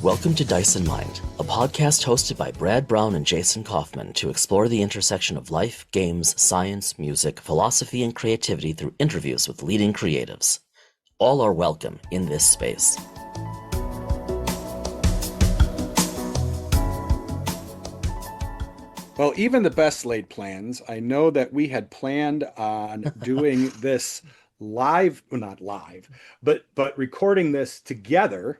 Welcome to Dice and Mind, a podcast hosted by Brad Brown and Jason Kaufman to explore the intersection of life, games, science, music, philosophy, and creativity through interviews with leading creatives. All are welcome in this space. Well, even the best laid plans, I know that we had planned on doing this live, well, not live, but recording this together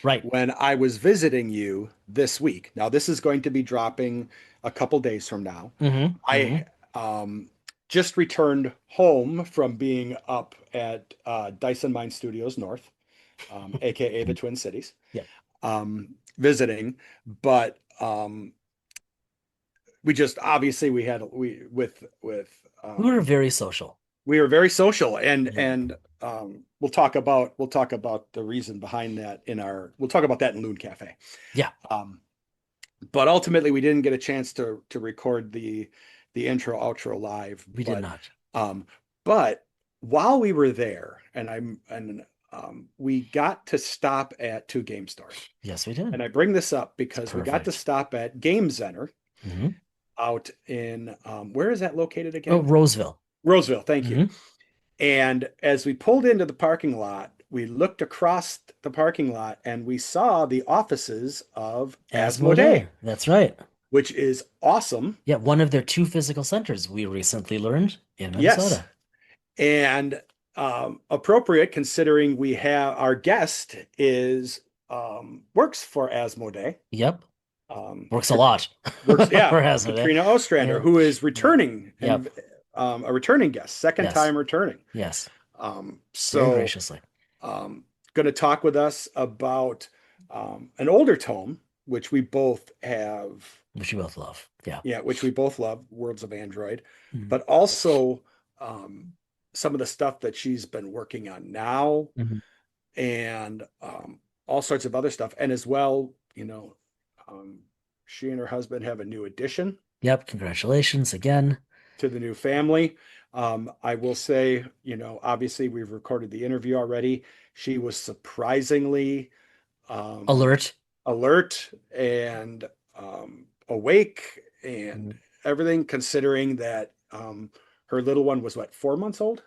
Right. when I was visiting you this week. Now, this is going to be dropping a couple days from now. I just returned home from being up at Dyson Mine Studios North, aka the Twin Cities, visiting, but we just obviously we were very social. We were very social, and we'll talk about the reason behind that we'll talk about that in Loon Cafe. Yeah. But ultimately we didn't get a chance to record the intro outro live. We did not. But while we were there, we got to stop at two game stores. Yes, we did. And I bring this up because we got to stop at Game Center out in where is that located again? Oh, Roseville. Roseville, thank you. And as we pulled into the parking lot, we looked across the parking lot and we saw the offices of Asmodee. That's right. Which is awesome. Yeah, one of their two physical centers, we recently learned, in Minnesota. Yes. And appropriate considering we have our guest works for Asmodee. Yep. Works a lot. For Katrina Ostrander, who is returning. Yep. A returning guest, second time returning. Yes. So very graciously. Going to talk with us about an older tome, which we both have. Which we both love. Yeah. Yeah, which we both love, Worlds of Android. But also some of the stuff that she's been working on now and all sorts of other stuff. And as well, she and her husband have a new addition. Yep. Congratulations again. To the new family. I will say, obviously we've recorded the interview already. She was surprisingly alert and awake and everything, considering that her little one was 4 months old?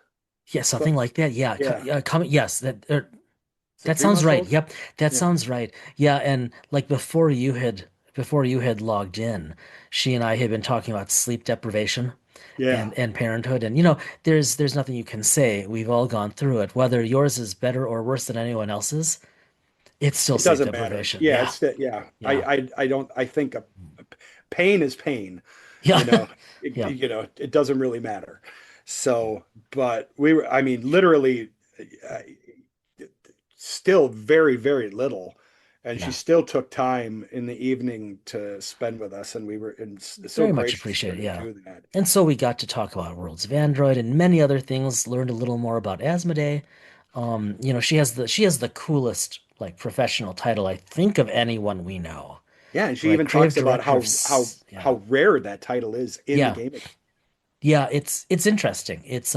Yeah, something like that. Yeah. Yes, that sounds right. Old? Yep, that sounds right. Yeah, and like before you had logged in, she and I had been talking about sleep deprivation. And parenthood, and there's nothing you can say. We've all gone through it. Whether yours is better or worse than anyone else's, it's still sleep deprivation. I think pain is pain. Yeah. It doesn't really matter. So, but literally still very, very little. And she still took time in the evening to spend with us, and we were so very much appreciated. Yeah, and so we got to talk about Worlds of Android and many other things. Learned a little more about Asmodee. She has the coolest professional title I think of anyone we know. Yeah, and she even talks about how rare that title is in the gaming. Yeah, it's interesting. It's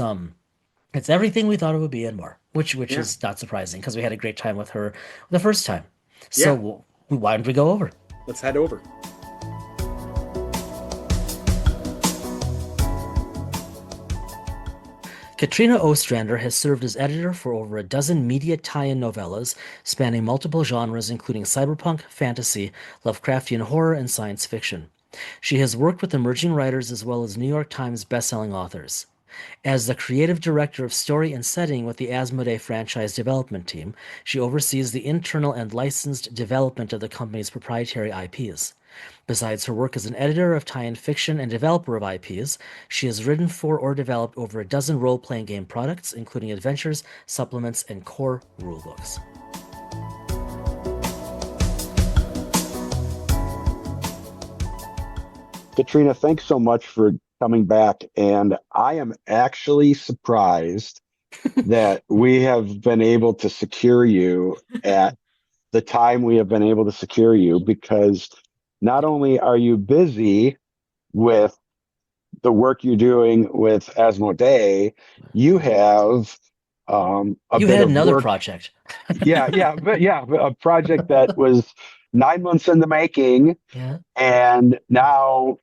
everything we thought it would be and more, which is not surprising because we had a great time with her the first time. So why don't we go over? Let's head over. Katrina Ostrander has served as editor for over a dozen media tie-in novellas spanning multiple genres including cyberpunk, fantasy, Lovecraftian horror, and science fiction. She has worked with emerging writers as well as New York Times bestselling authors. As the creative director of story and setting with the Asmodee franchise development team, she oversees the internal and licensed development of the company's proprietary IPs. Besides her work as an editor of tie-in fiction and developer of IPs, she has written for or developed over a dozen role-playing game products, including adventures, supplements, and core rulebooks. Katrina, thanks so much for coming back, and I am actually surprised that we have been able to secure you at the time we have been able to secure you, because not only are you busy with the work you're doing with Asmodee, you have you had another project. a project that was 9 months in the making, Yeah. and now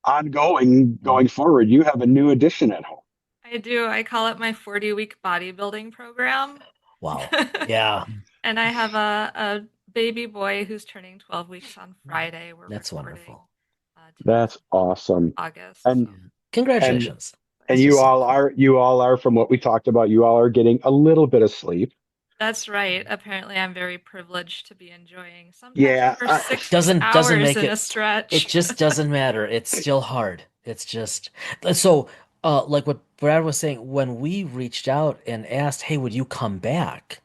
ongoing Mhm. going forward, you have a new addition at home. I do. I call it my 40-week bodybuilding program. Wow. Yeah. And I have a baby boy who's turning 12 weeks on Friday. We're That's recording wonderful. That's today, awesome. August. And So Yeah. and Congratulations. and That's just so cool. you all are from what we talked about, you all are getting a little bit of sleep. that's right. Apparently, I'm very privileged to be enjoying sometimes Yeah, over 6 Doesn't hours make in a it it stretch. just doesn't matter. It's still hard. It's just so like what Brad was saying, when we reached out and asked, "Hey, would you come back?"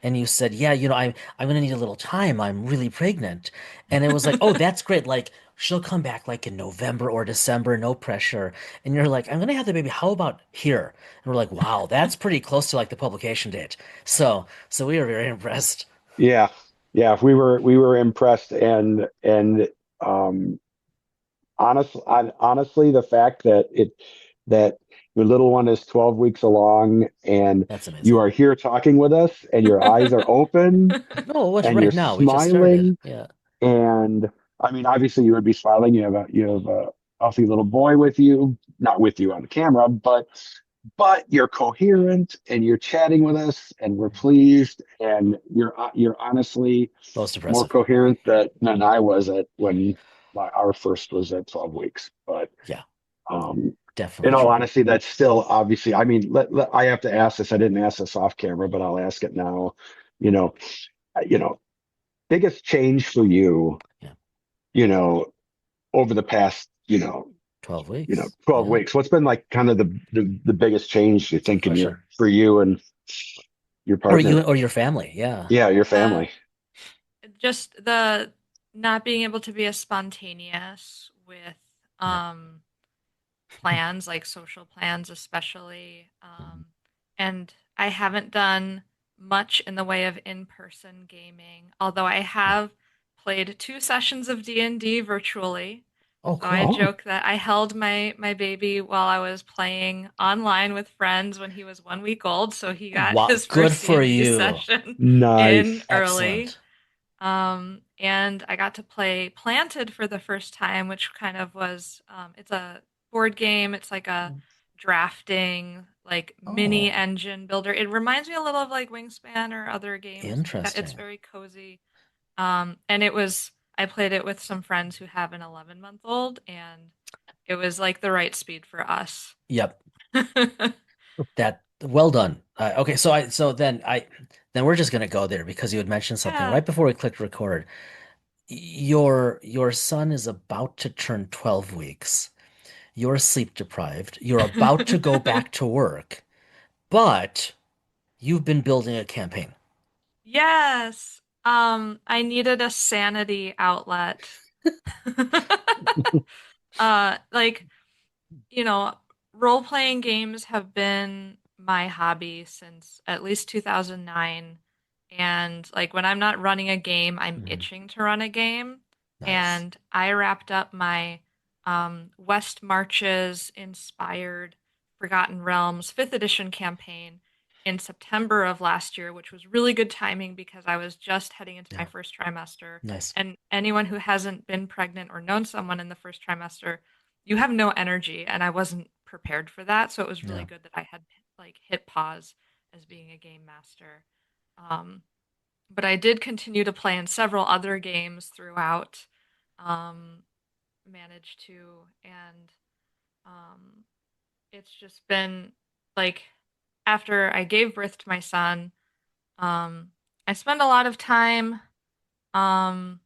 And you said, "Yeah, I'm gonna need a little time. I'm really pregnant." And it was like, "Oh, that's great. Like she'll come back like in November or December, no pressure." And you're like, "I'm gonna have the baby. How about here?" And we're like, "Wow, that's pretty close to like the publication date." So we were very impressed. yeah, yeah. We were impressed, and um, honestly, the fact that your little one is 12 weeks along, and That's you amazing. are here talking with us, and your eyes are open, No, what's and you're right now? We just started. smiling, Yeah. and I mean, obviously, you would be smiling. You have a healthy little boy with you, not with you on the camera, but you're coherent and you're chatting with us, and we're pleased, and you're honestly Most more impressive. coherent than I was at when our first was at 12 weeks. But Yeah, um, in definitely all true. honesty, that's still obviously, I mean, I have to ask this. I didn't ask this off camera, but I'll ask it now. You know, you know, biggest change for you, Yeah. you know, over the past, 12 weeks. 12 Yeah, weeks. What's been like kind of the biggest change you think in question. your for you and your Or you partner? or your family. Yeah. Yeah, your uh, family. just the not being able to be as spontaneous with Yeah. um plans, like social plans especially. And I haven't done much in the way of in-person gaming, although I Yeah. have played 2 sessions of D&D virtually. Oh, So I cool. Oh, joke that I held my baby while I was playing online with friends when he was 1 week old, so he got Wow. his Good first for D&D you. session in nice. early. Excellent. And I got to play Planted for the first time, which kind of was it's a board game. It's like a drafting, like mini Oh, engine builder. It reminds me a little of like Wingspan or other games like that. It's interesting. very cozy. And I played it with some friends who have an 11-month-old, and it was like the right speed for us. Yep. That well done. Okay, then we're just gonna go there because you had mentioned something Yeah. right before we clicked record. Your son is about to turn 12 weeks. You're sleep deprived. You're about to go back to work, but you've been building a campaign. Yes. I needed a sanity outlet. Like, you know, role playing games have been my hobby since at least 2009. And like when I'm not running a game, I'm Mhm. itching to run a game. Nice. And I wrapped up my West Marches inspired Forgotten Realms 5th edition campaign in September of last year, which was really good timing because I was just heading into my Yeah. first trimester. Nice. And anyone who hasn't been pregnant or known someone in the first trimester, you have no energy, and I wasn't prepared for that. So it was really Yeah. good that I had like hit pause as being a game master. Um, but I did continue to play in several other games throughout. Um, Managed to, and um, it's just been like after I gave birth to my son, um, I spend a lot of time um,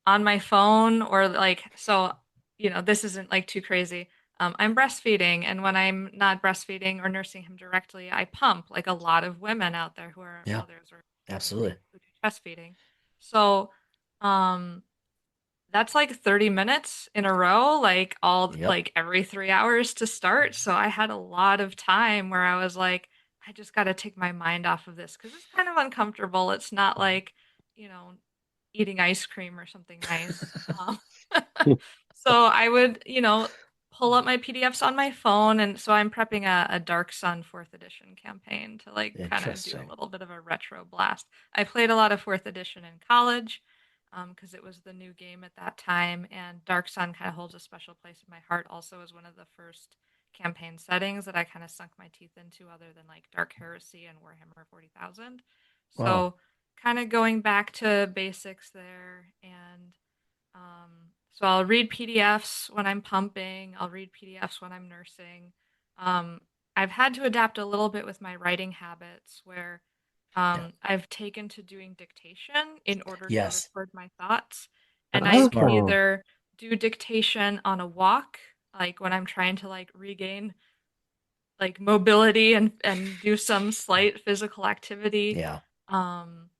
on my phone or like so this isn't like too crazy. I'm breastfeeding, and when I'm not breastfeeding or nursing him directly, I pump like a lot of women out there who are Yeah. mothers or Absolutely. who do chest feeding. So um that's like 30 minutes in a row, like all Yep. like every 3 hours to start. So I had a lot of time where I was like, I just got to take my mind off of this because it's kind of uncomfortable. It's not like, you know, eating ice cream or something nice. So I would, pull up my PDFs on my phone. And so I'm prepping a Dark Sun 4th edition campaign to like kind of do a Interesting. little bit of a retro blast. I played a lot of 4th edition in college. because it was the new game at that time, and Dark Sun kind of holds a special place in my heart. Also, as one of the first campaign settings that I kind of sunk my teeth into, other than like Dark Heresy and Warhammer 40,000. Wow. So, kind of going back to basics there, and so I'll read PDFs when I'm pumping. I'll read PDFs when I'm nursing. Um, I've had to adapt a little bit with my writing habits where Yeah. I've taken to doing dictation in order to Yes. record my thoughts. And I can Smart. Oh, either do dictation on a walk, like when I'm trying to like regain like mobility and do some slight physical activity. Yeah. Um,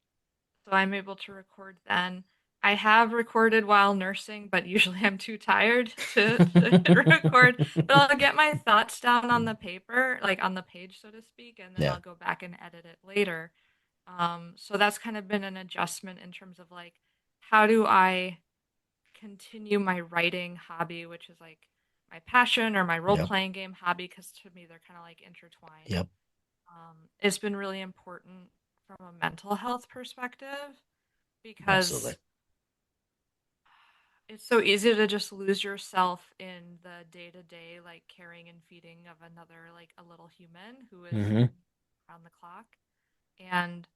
so I'm able to record then. I have recorded while nursing, but usually I'm too tired to record. But I'll get my thoughts down on the paper, like on the page, so to speak, and then Yeah. I'll go back and edit it later. So that's kind of been an adjustment in terms of like, how do I continue my writing hobby, which is like my passion, or my role Yep. playing game hobby, because to me they're kind of like intertwined. Yep. It's been really important from a mental health perspective Absolutely. because it's so easy to just lose yourself in the day to day, like caring and feeding of another, like a little human who is Hmm. around the clock. And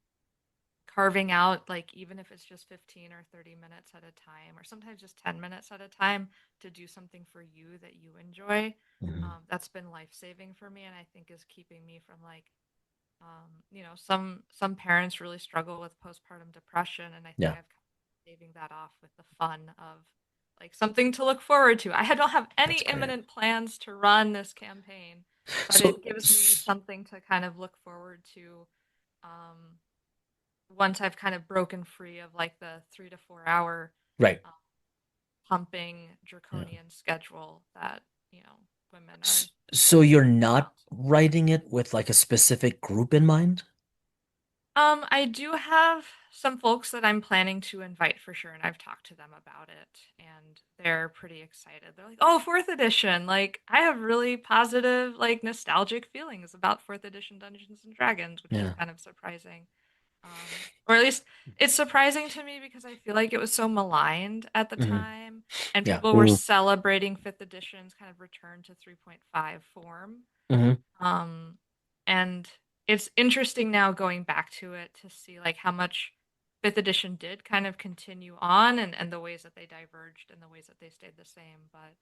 carving out, like, even if it's just 15 or 30 minutes at a time, or sometimes just 10 minutes at a time to do something for you that you enjoy, Hmm. that's been life saving for me. And I think is keeping me from like, some parents really struggle with postpartum depression, and I think Yeah. I've kind of saving that off with the fun of like something to look forward to. I don't have any That's great. imminent plans to run this campaign, but So, it gives me something to kind of look forward to um, once I've kind of broken free of like the 3 to 4 hour right. uh, pumping Yeah. draconian schedule that women are So you're not bound to. writing it with like a specific group in mind? I do have some folks that I'm planning to invite for sure, and I've talked to them about it, and they're pretty excited. They're like, "Oh, fourth edition! Like, I have really positive, like, nostalgic feelings about fourth edition Dungeons and Dragons," which is Yeah. kind of surprising. Or at least it's surprising to me because I feel like it was so maligned at the Hmm. time, and Yeah. people were mm, celebrating fifth edition's kind of return to 3.5 form. Hmm. Um, and it's interesting now going back to it to see like how much fifth edition did kind of continue on, and the ways that they diverged and the ways that they stayed the same. But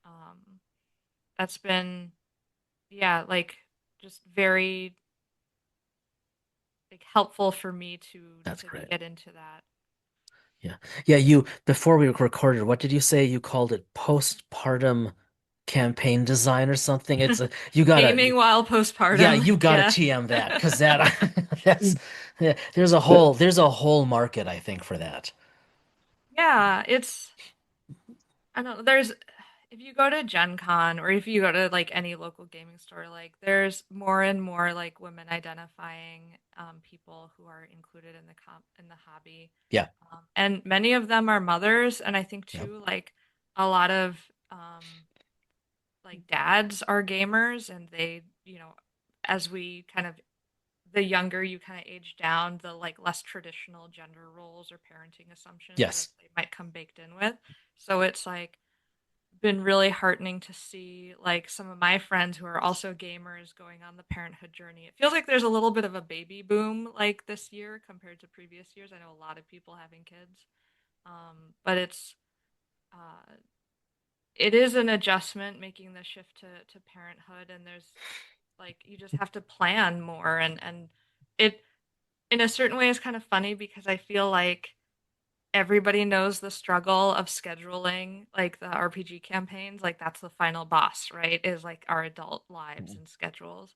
um, that's been, yeah, like just very like helpful for me to That's to great. get into that. Yeah. Yeah. Before we recorded, what did you say you called it? Postpartum campaign design or something? You gotta, Gaming while yeah, postpartum. you gotta Yeah. TM that because that, that's, mm. yeah, there's a whole market, I think, for that. Yeah, it's I don't know. There's if you go to Gen Con or if you go to like any local gaming store, like there's more and more like women identifying people who are included in the hobby, Yeah. and many of them are mothers. And I think Yep. too, like a lot of like dads are gamers, and they, as we kind of the younger you kind of age down, the like less traditional gender roles or parenting assumptions that Yes. they might come baked in with. So it's like been really heartening to see like some of my friends who are also gamers going on the parenthood journey. It feels like there's a little bit of a baby boom like this year compared to previous years. I know a lot of people having kids, but uh, it is an adjustment making the shift to parenthood, and there's like you just have to plan more, and it in a certain way is kind of funny because I feel like everybody knows the struggle of scheduling like the RPG campaigns. Like that's the final boss, right? Is like our adult lives and schedules.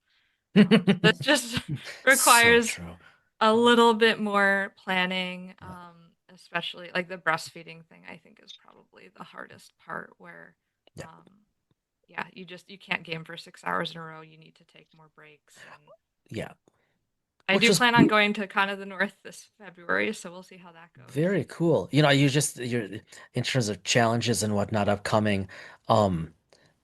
This just So requires true. a little bit more planning, Yeah. especially like the breastfeeding thing. I think is probably the hardest part where, Yeah. um, yeah, you can't game for 6 hours in a row. You need to take more breaks, and Yeah. I Which do is plan on going to Con of the North this February, so we'll see how that goes. very cool. You're in terms of challenges and whatnot upcoming. Um,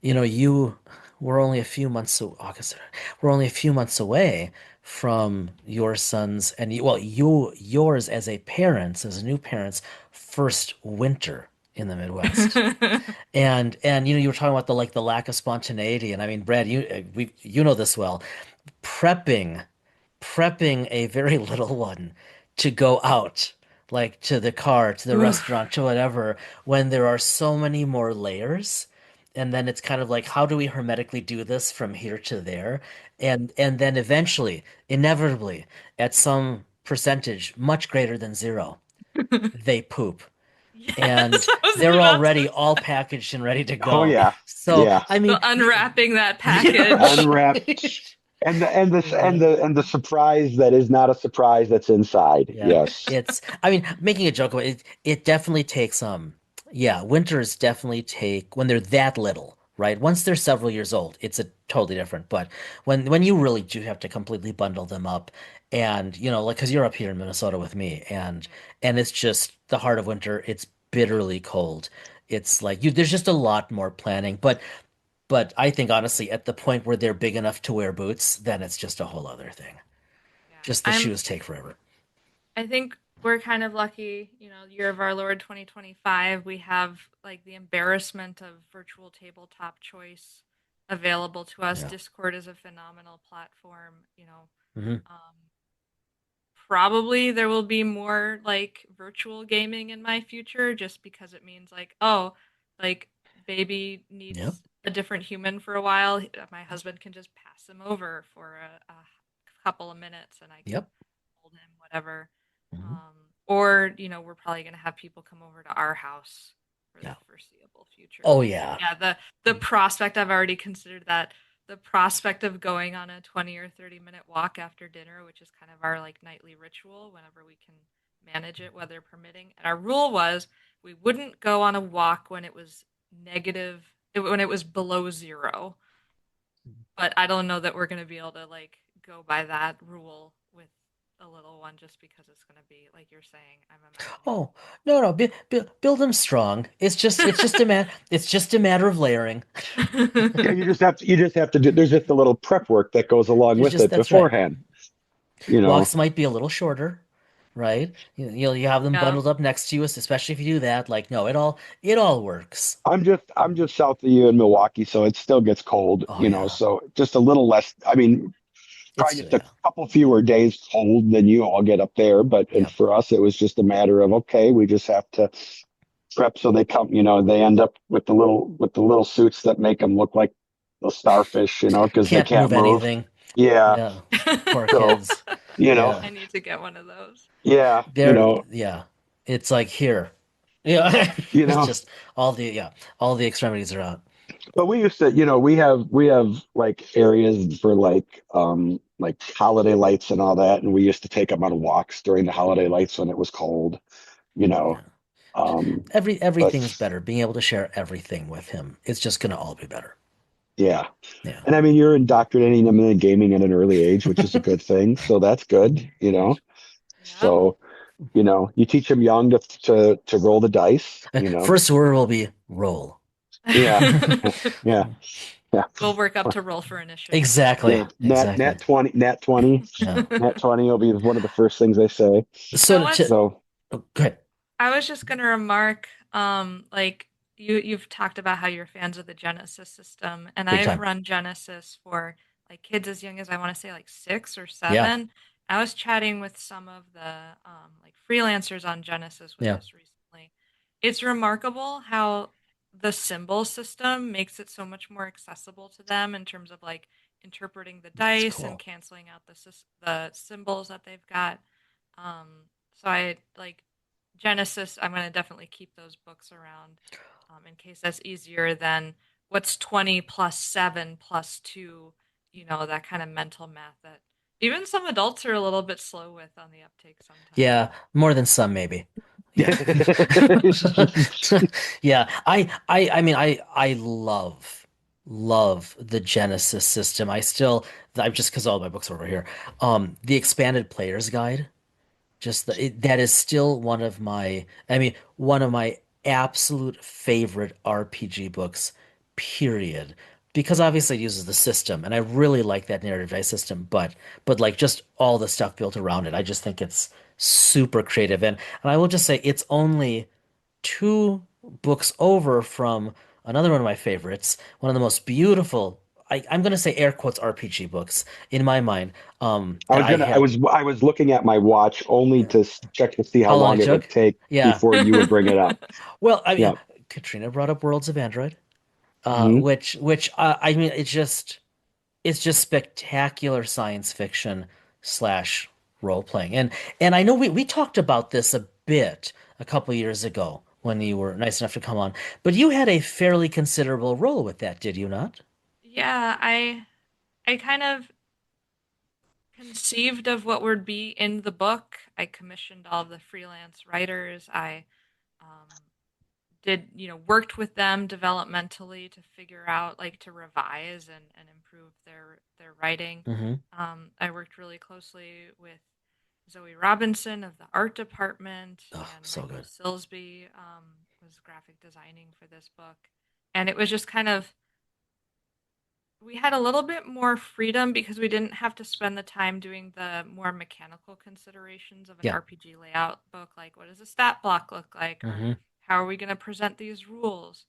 You know, you we're only a few months so August. We're only a few months away from your son's and well, yours as a parents, as new parents, first winter in the Midwest. And you know, you were talking about the lack of spontaneity, and I mean, Brad, you know this well. Prepping prepping a very little one to go out, like to the car, to the restaurant, Oof. to whatever, when there are so many more layers. And then it's kind of like, how do we hermetically do this from here to there? And then eventually, inevitably, at some percentage much greater than zero, they poop. Yes, And I was they're about already to all say. packaged and ready to Oh go. yeah, So, yeah. I So mean, unwrapping that yeah, package. Unwrap right. Yeah. and the surprise that is not a surprise that's inside. Yeah, Yes. I mean, making a joke about it, it definitely takes, yeah, winters definitely take, when they're that little, right? Once they're several years old, it's a totally different, but when you really do have to completely bundle them up and, you know, like, because you're up here in Minnesota with me and it's just the heart of winter, it's bitterly cold. It's like there's just a lot more planning, but I think honestly, at the point where they're big enough to wear boots, then it's just a whole other thing. Yeah. Just the I'm shoes take forever. I think we're kind of lucky, year of our Lord 2025, we have like the embarrassment of virtual tabletop choice available to us. Yeah. Discord is a phenomenal platform, Hmm. Um, probably there will be more like virtual gaming in my future just because it means like, oh, like baby Yep. needs a different human for a while. My husband can just pass him over for a couple of minutes and I can Yep. hold him, whatever. Hmm. Or, we're probably going to have people come over to our house for the Yeah. foreseeable future. Oh And yeah. yeah, the prospect, I've already considered that the prospect of going on a 20 or 30-minute walk after dinner, which is kind of our like nightly ritual whenever we can manage it, weather permitting. And our rule was we wouldn't go on a walk when it was when it was below zero. But I don't know that we're going to be able to like go by that rule with a little one just because it's going to be like you're saying, I'm imagining. Oh no, no. Build them strong. It's just a matter of layering. Yeah, you just have to do there's just a little prep work that goes along It's with just it that's right. beforehand, you know. Walks might be a little shorter, right? You have them Yeah. bundled up next to you, especially if you do that. Like, no, it all works. I'm just south of you in Milwaukee, so it still gets cold, Oh you know, yeah. so just a little less. I mean, probably It's just a yeah. couple fewer days cold than you all get up there, but and Yep. for us it was just a matter of okay, we just have to prep so they come, you know, they end up with the little suits that make them look like the starfish, you know, because they Can't can't move move. anything. Yeah. Yeah. Poor So, kids. you know, Yeah. I need to get one of those. yeah, Yeah. It's like here. Yeah. you It's know, just all the extremities are out. but we used to, you know, we have like areas for like holiday lights and all that, and we used to take them on walks during the holiday lights when it was cold, you know. Yeah. Um, but Everything's better. Being able to share everything with him. It's just gonna all be better. yeah, Yeah. and I mean, you're indoctrinating them in gaming at an early age, which is a good thing. So that's good, you know. Yep. So, you know, you teach them young to roll the dice, you know. First word will be roll. Yeah, yeah, yeah, We'll work up to roll for initiative. Exactly. yeah. Exactly. Yeah. Nat 20 will be one of the first things they say. You know So what's So, oh, good. I was just gonna remark, like you've talked about how you're fans of the Genesis system, and Big I've time. run Genesis for like kids as young as I want to say like 6 or 7. Yeah. I was chatting with some of the like freelancers on Genesis with Yeah. this recently. It's remarkable how the symbol system makes it so much more accessible to them in terms of like interpreting the It's dice and cool. canceling out the symbols that they've got. So I like Genesis. I'm going to definitely keep those books around in case that's easier than what's 20 plus 7 plus 2, that kind of mental math that even some adults are a little bit slow with on the uptake sometimes. Yeah. More than some, maybe. Yeah. Yeah. I mean, I love the Genesis system. I'm just because all my books are over here. The expanded player's guide. That is still one of my absolute favorite RPG books, period. Because obviously it uses the system, and I really like that narrative dice system, but like just all the stuff built around it, I just think it's super creative. And I will just say it's only two books over from another one of my favorites, one of the most beautiful, I'm gonna say air quotes RPG books in my mind. I And was I gonna, have I was looking at my watch only yeah. to check to see how How long long it it would took? take Yeah. before you would bring it up. Well, I mean, Yeah. Katrina brought up Worlds of Android, Hmm. which I mean, it's just spectacular science fiction slash role playing. And I know we talked about this a bit a couple years ago when you were nice enough to come on, but you had a fairly considerable role with that, did you not? Yeah, I kind of conceived of what would be in the book. I commissioned all the freelance writers. I um, did, worked with them developmentally to figure out, like, to revise and improve their writing. Hmm. I worked really closely with Zoe Robinson of the art department, Oh, and so Michael good. Silsby was graphic designing for this book. And it was just kind of, we had a little bit more freedom because we didn't have to spend the time doing the more mechanical considerations of an Yeah. RPG layout book, like what does a stat block look like, or Hmm. how are we going to present these rules.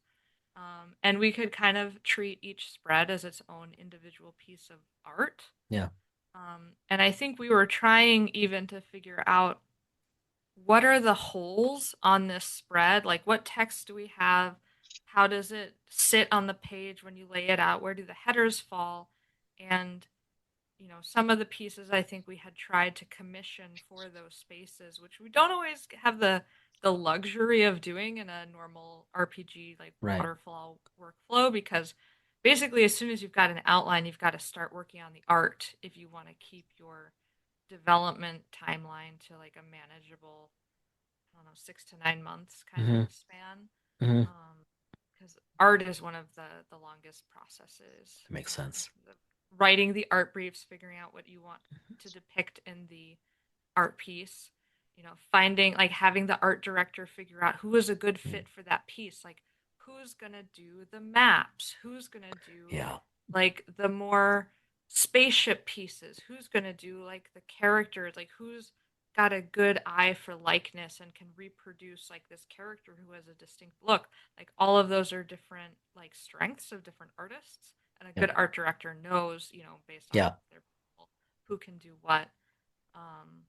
And we could kind of treat each spread as its own individual piece of art. Yeah. And I think we were trying even to figure out what are the holes on this spread? Like, what text do we have? How does it sit on the page when you lay it out? Where do the headers fall? And, some of the pieces I think we had tried to commission for those spaces, which we don't always have the luxury of doing in a normal RPG like Right. waterfall workflow, because basically as soon as you've got an outline, you've got to start working on the art if you want to keep your development timeline to like a manageable, I don't know, 6 to 9 months kind of Hmm. span. Hmm. Because art is one of the longest processes That makes in sense. terms of writing the art briefs, figuring out what you want to depict in the art piece. Finding, like, having the art director figure out who is a good Mm. fit for that piece. Like, who's gonna do the maps? Who's gonna do Yeah. like the more spaceship pieces? Who's gonna do like the characters? Like, who's got a good eye for likeness and can reproduce like this character who has a distinct look? Like, all of those are different like strengths of different artists, and a Yep. good art director knows, based on Yeah. their people, who can do what. Um,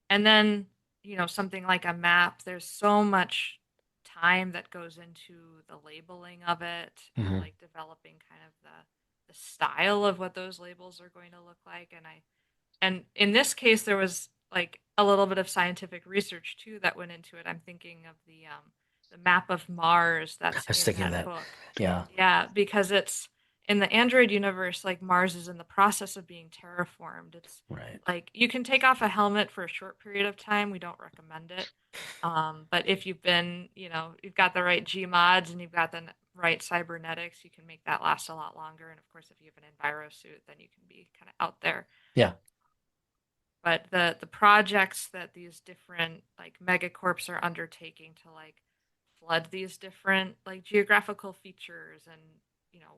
and then, something like a map, there's so much time that goes into the labeling of it and Hmm. like developing kind of the style of what those labels are going to look like. And in this case there was like a little bit of scientific research too that went into it. I'm thinking of the map of Mars I that's was in thinking of that that. book. Yeah. Yeah, because it's in the Android universe, like Mars is in the process of being terraformed. It's Right. like you can take off a helmet for a short period of time. We don't recommend it. But if you've been, you've got the right G mods and you've got the right cybernetics, you can make that last a lot longer. And of course, if you have an enviro suit, then you can be kind of out there. Yeah. But the projects that these different like megacorps are undertaking to like flood these different like geographical features, and you know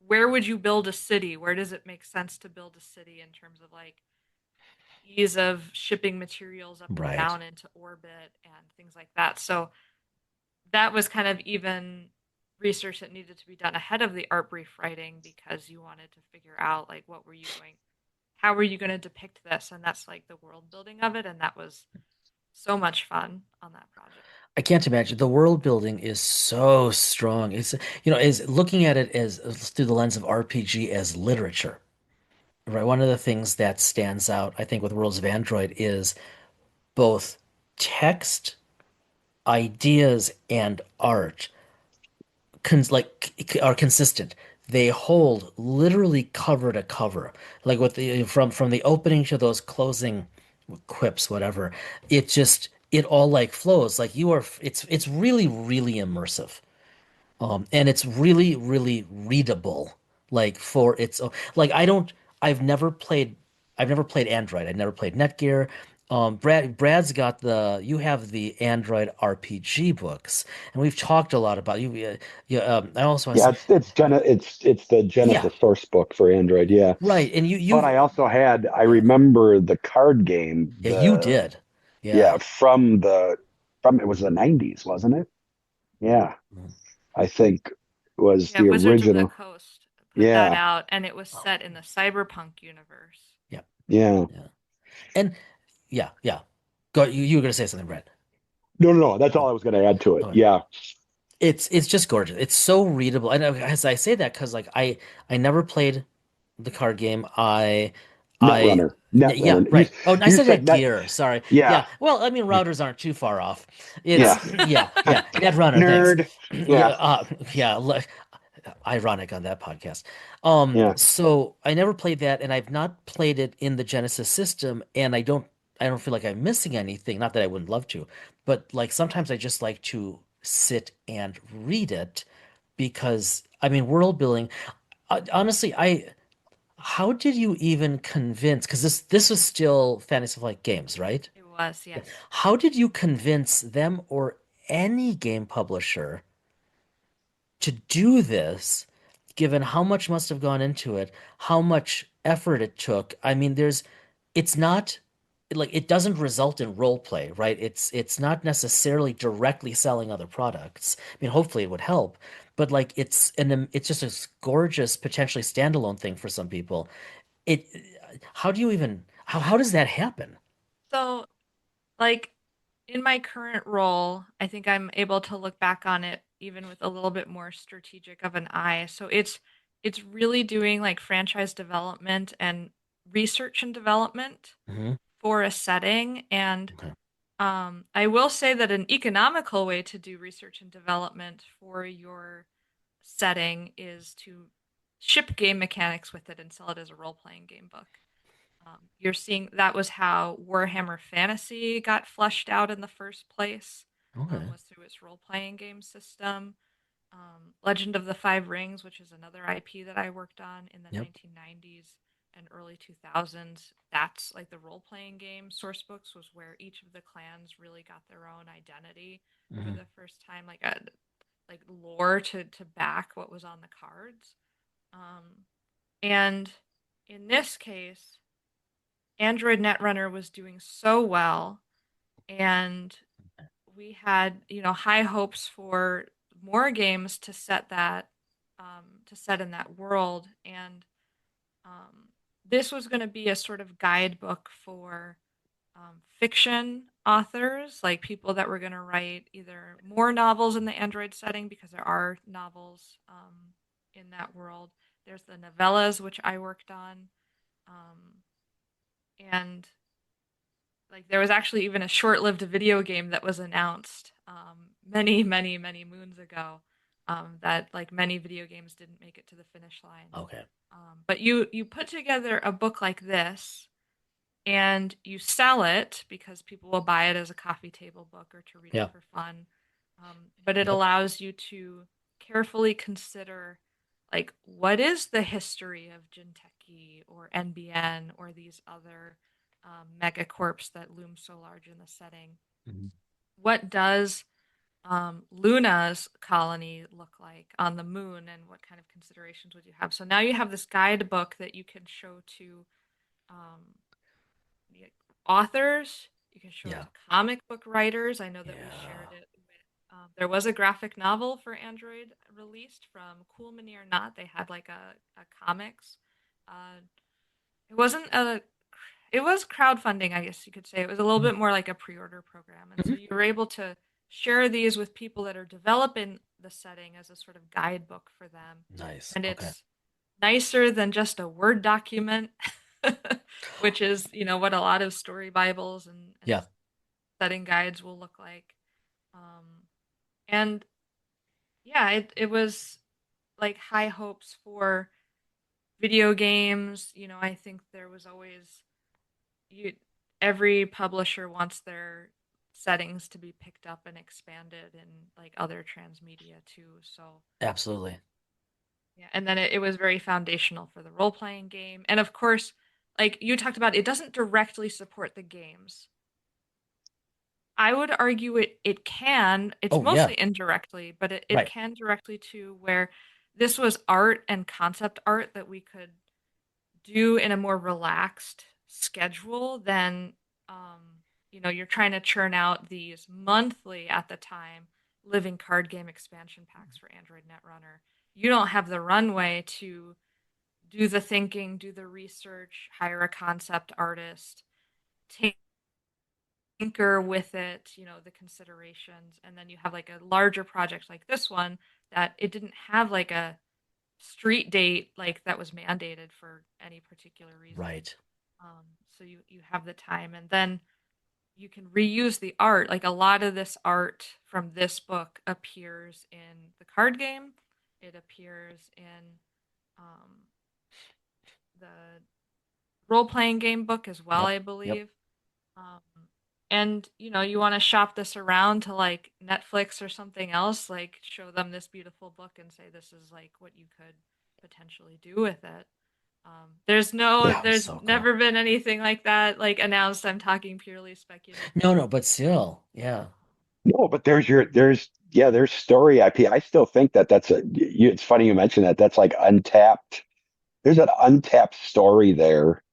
where would you build a city, where does it make sense to build a city in terms of like ease of shipping materials up and Right. down into orbit and things like that. So that was kind of even research that needed to be done ahead of the art brief writing, because you wanted to figure out like what were you going how were you going to depict this, and that's like the world building of it, and that was so much fun on that project. I can't imagine. The world building is so strong. Is looking at it as through the lens of RPG as literature, right? One of the things that stands out, I think, with Worlds of Android is both text, ideas, and art are consistent. They hold literally cover to cover, like with the from the opening to those closing quips, whatever. It all like flows. Like you are. It's really really immersive. And it's really, really readable. Like for its own, like I don't, I've never played Android. I've never played Netgear. Brad's got you have the Android RPG books, and we've talked a lot about you. Yeah, I also want to Yeah, say, it's the yeah, Genesis source book for Android. Yeah, right. And but I also had I yeah, remember the card game. yeah, you did, Yeah, yeah. from it was the 90s, wasn't it? Yeah, Mhm. I think was Yeah, the Wizards of the original. Coast put that Yeah, out, and it was Oh, set in the cyberpunk universe. yeah, yeah. yeah, and yeah, yeah. Go. You were gonna say something, Brad. No, no, no. That's all Oh, I was going to add to it. okay. Yeah, It's just gorgeous. It's so readable. And as I say that because like I never played the card game. I Netrunner, yeah, Netrunner. right. Oh, I You said said that net. gear. Sorry. Yeah, Yeah. Well, I mean routers aren't too far off. It's yeah. yeah. Netrunner, thanks. Nerd. Yeah, Yeah, yeah. Ironic on that podcast. yeah. So I never played that, and I've not played it in the Genesis system, and I don't feel like I'm missing anything. Not that I wouldn't love to, but like sometimes I just like to sit and read it because I mean world building. Honestly, I how did you even convince? Because this was still Fantasy Flight Games, right? It was, yes. How did you convince them or any game publisher to do this, given how much must have gone into it, how much effort it took? I mean, it's not like it doesn't result in role play, right? It's not necessarily directly selling other products. I mean, hopefully it would help, but like it's just a gorgeous potentially standalone thing for some people. It how do you even how does that happen? So, like, in my current role, I think I'm able to look back on it even with a little bit more strategic of an eye. So it's really doing like franchise development and research and development Hmm. for a setting. And Okay. I will say that an economical way to do research and development for your setting is to ship game mechanics with it and sell it as a role-playing game book. You're seeing that was how Warhammer Fantasy got fleshed out in the first place, Okay. was through its role-playing game system. Legend of the Five Rings, which is another IP that I worked on in the Yep. 1990s and early 2000s. That's like the role-playing game source books was where each of the clans really got their own identity for Hmm. the first time, like lore to back what was on the cards. Um, and in this case, Android Netrunner was doing so well, and we had, high hopes for more games to set in that world. And this was going to be a sort of guidebook for fiction authors, like people that were going to write either more novels in the Android setting, because there are novels in that world. There's the novellas, which I worked on. Um, and like there was actually even a short-lived video game that was announced many, many, many moons ago, that like many video games didn't make it to the finish line. Okay. But you put together a book like this and you sell it because people will buy it as a coffee table book or to read it Yeah. for fun. But it Yep. allows you to carefully consider, like, what is the history of Jinteki or NBN or these other megacorps that loom so large in the setting? Mhm. What does Luna's colony look like on the moon, and what kind of considerations would you have? So now you have this guidebook that you can show to um, the authors. You can show it Yeah. to comic book writers. I know that we shared Yeah. it with. There was a graphic novel for Android released from Cool Mini or Not. They had like a comics. Uh, it wasn't a. It was crowdfunding, I guess you could say. It was a little bit more like a pre-order program, and so Mhm. you were able to share these with people that are developing the setting as a sort of guidebook for them, Nice. and Okay. it's nicer than just a Word document, which is, what a lot of story Bibles and Yeah. setting guides will look like. And yeah, it was like high hopes for video games. I think there was always you every publisher wants their settings to be picked up and expanded in like other transmedia too. So Absolutely. yeah, and then it was very foundational for the role playing game. And of course, like you talked about, it doesn't directly support the games. I would argue it can. It's Oh yeah, mostly indirectly, but it right, can directly to where this was art and concept art that we could do in a more relaxed schedule than you're trying to churn out these monthly at the time living card game expansion packs for Android Netrunner. You don't have the runway to do the thinking, do the research, hire a concept artist, tinker with it, the considerations, and then you have like a larger project like this one that it didn't have like a street date like that was mandated for any particular reason. right. Um, so you have the time, and then you can reuse the art. Like a lot of this art from this book appears in the card game. It appears in um, the role playing game book as well, Yep, I yep. believe. Um, and you want to shop this around to like Netflix or something else, like show them this beautiful book and say this is like what you could potentially do with it. Yeah, it was There's so cool. never been anything like that like announced. I'm talking purely No, speculatively. no, but still, yeah. No, but there's story IP. I still think that it's funny you mentioned that. That's like untapped. There's an untapped story there.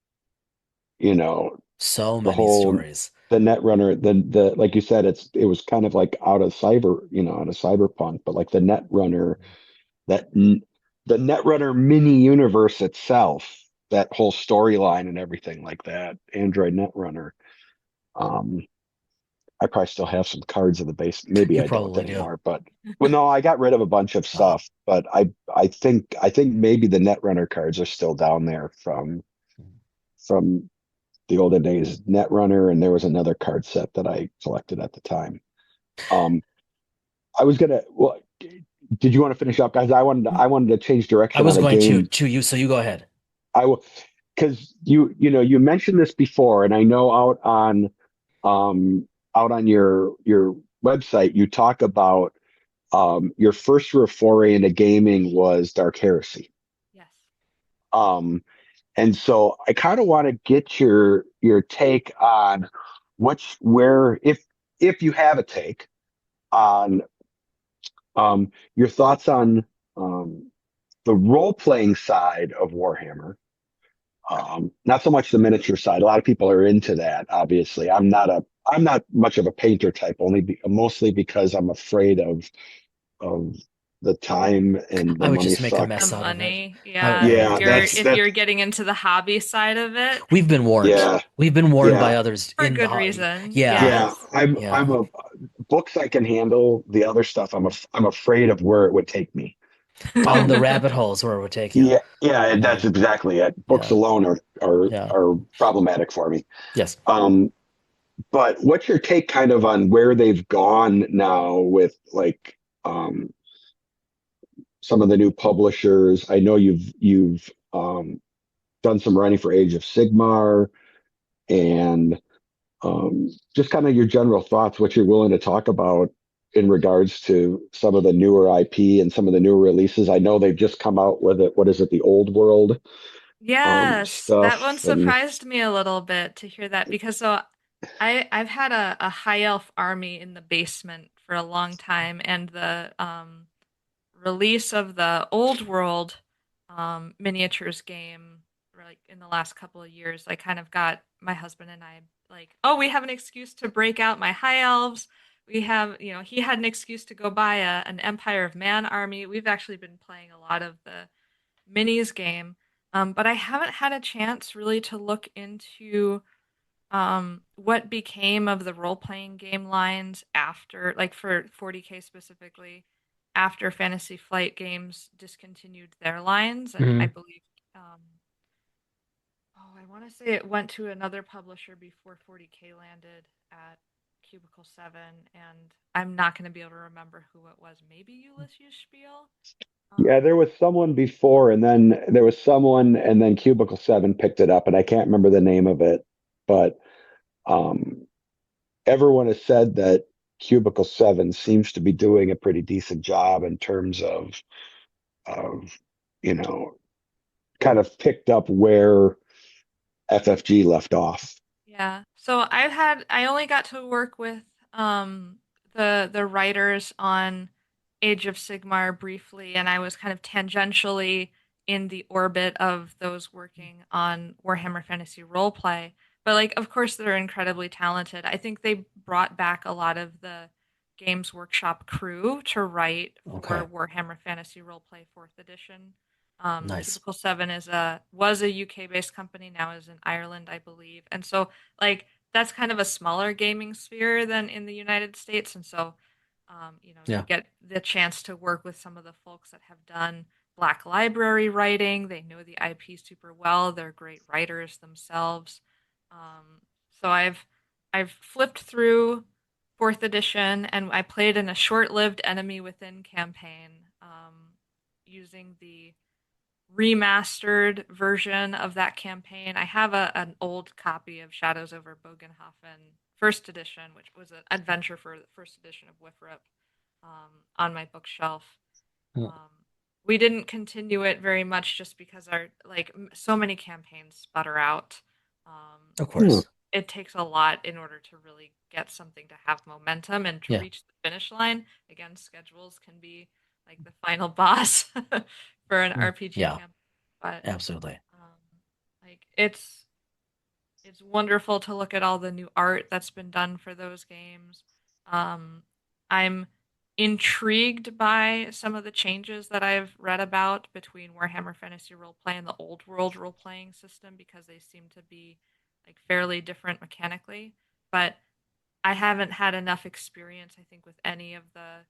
You know, So the many whole stories. the Netrunner, the like you said, it was kind of like out of cyberpunk, but like the Netrunner, that n- the Netrunner mini universe itself, that whole storyline and everything like that. Android Netrunner. Um, I probably still have some cards in the base. Maybe You I don't probably do. anymore, but well, no, I got rid of a bunch of Ah, stuff. But I think maybe the Netrunner cards are still down there from the olden days. Netrunner, and there was another card set that I collected at the time. Um, I was gonna. Well, did you want to finish up, guys? I wanted to change I direction was on a going game. to you, so you go ahead. I will, because you mentioned this before, and I know um out on your website you talk about your first foray into gaming was Dark Heresy. Yes. Um, and so I kind of want to get your take on where if you have a take on your thoughts on the role playing side of Warhammer. Not so much the miniature side. A lot of people are into that. Obviously, I'm not much of a painter type. Mostly because I'm afraid of the time and the I would money just make a The mess suck. out of it. money, I, yeah. I If Yeah, would, you're yeah. if you're getting into the hobby side of it, We've been warned. yeah, We've been warned by yeah, others for in the good hobby. reason. Yeah, yeah. Yes. yeah. I'm a books I can handle. The other stuff I'm afraid of where it would take me. Down the Um, rabbit holes where it would take you. yeah, yeah, Yeah, that's exactly it. Books yeah, alone yeah. are problematic for me. Yes. Um, but what's your take kind of on where they've gone now with like some of the new publishers? I know you've done some writing for Age of Sigmar and just kind of your general thoughts, what you're willing to talk about in regards to some of the newer IP and some of the newer releases. I know they've just come out with it. What is it? The Old World Yes, that one stuff and surprised me a little bit to hear that because I've had a high elf army in the basement for a long time, and the release of the old world miniatures game like in the last couple of years, I kind of got my husband and I like, oh, we have an excuse to break out my high elves. We have, he had an excuse to go buy an Empire of Man army. We've actually been playing a lot of the minis game, but I haven't had a chance really to look into what became of the role playing game lines after, like for 40K specifically, after Fantasy Flight Games discontinued their lines, and I Hmm. believe, oh, I want to say it went to another publisher before 40K landed at Cubicle 7, and I'm not going to be able to remember who it was. Maybe Ulysses Spiel. yeah, Um, there was someone before, and then there was someone, and then Cubicle 7 picked it up, and I can't remember the name of it, but um, everyone has said that Cubicle 7 seems to be doing a pretty decent job in terms of you know, kind of picked up where FFG left off. Yeah. So I only got to work with the writers on Age of Sigmar briefly, and I was kind of tangentially in the orbit of those working on Warhammer Fantasy Roleplay. But like, of course, they're incredibly talented. I think they brought back a lot of the Games Workshop crew to write Okay. for Warhammer Fantasy Roleplay Fourth Edition. Nice. Cubicle 7 was a UK based company, now is in Ireland, I believe. And so like that's kind of a smaller gaming sphere than in the United States. And so you Yeah. get the chance to work with some of the folks that have done Black Library writing. They know the IP super well. They're great writers themselves. So I've flipped through fourth edition, and I played in a short-lived Enemy Within campaign using the remastered version of that campaign. I have an old copy of Shadows over Bogenhofen first edition, which was an adventure for the first edition of Wifrip, on my bookshelf. Mm. Um, we didn't continue it very much just because our like so many campaigns sputter out. Um, Of Hmm. course. it takes a lot in order to really get something to have momentum and to Yeah. reach the finish line. Again, schedules can be like the final boss for an RPG Yeah. campaign, but Absolutely. like it's wonderful to look at all the new art that's been done for those games. Um, I'm intrigued by some of the changes that I've read about between Warhammer Fantasy Roleplay and the Old World role playing system because they seem to be like fairly different mechanically. But I haven't had enough experience, I think, with any of the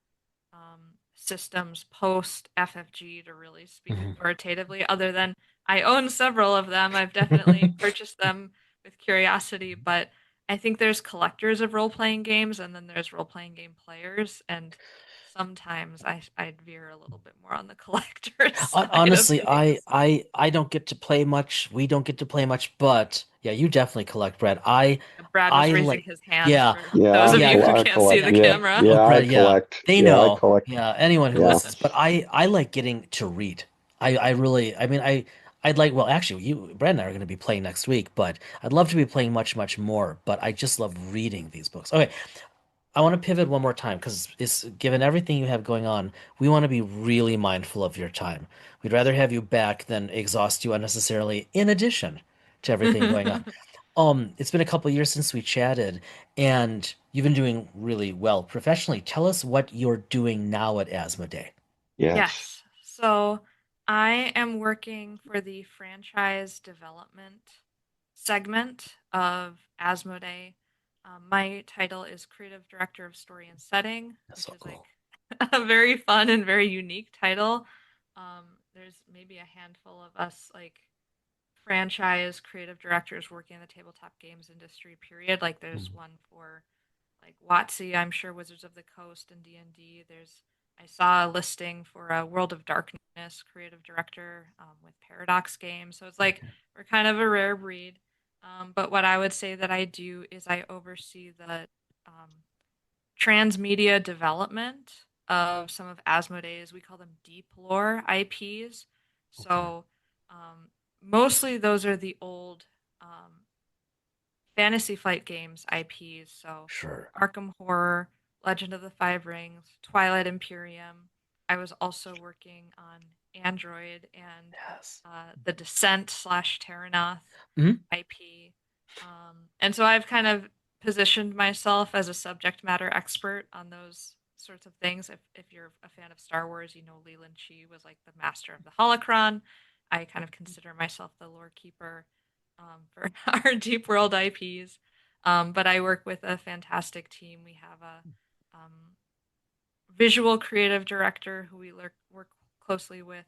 systems post FFG to really speak Mhm. authoritatively, other than I own several of them. I've definitely purchased them with curiosity, but I think there's collectors of role playing games and then there's role playing game players. And sometimes I'd veer a little bit more on the collector side of Honestly, things. I don't get to play much. We don't get to play much, but yeah, you definitely collect, Brad. Brad was I raising like, his hand yeah, for those Yeah, of yeah, you who I can't see collect. the yeah, Yeah, camera. yeah, I Brad, yeah, collect. they Yeah, I know. collect. Yeah, anyone who Yeah, listens, but I like getting to read. I really, I mean, I'd like, well, actually, Brad and I are going to be playing next week, but I'd love to be playing much, much more. But I just love reading these books. Okay, I want to pivot one more time because it's given everything you have going on, we want to be really mindful of your time. We'd rather have you back than exhaust you unnecessarily, in addition to everything going on. It's been a couple years since we chatted, and you've been doing really well professionally. Tell us what you're doing now at Asmodee. yes, Yes. So I am working for the franchise development segment of Asmodee. My title is Creative Director of Story and Setting, That's which so is like cool. a very fun and very unique title. There's maybe a handful of us like franchise creative directors working in the tabletop games industry, period. Like there's Mhm. one for like WotC, I'm sure Wizards of the Coast and D&D. I saw a listing for a World of Darkness creative director with Paradox Games. So it's like Okay. we're kind of a rare breed. But what I would say that I do is I oversee the um, transmedia development of some of Asmodee's, we call them deep lore IPs. Okay. So mostly those are the old Fantasy Flight Games IPs. So Sure. Arkham Horror, Legend of the Five Rings, Twilight Imperium. I was also working on Android and Yes. the Descent slash Terranoth Hmm. IP. And so I've kind of positioned myself as a subject matter expert on those sorts of things. If you're a fan of Star Wars, you know Leland Chi was like the master of the holocron. I kind of consider myself the lore keeper for our Deep World IPs. But I work with a fantastic team. We have a visual creative director who we work closely with.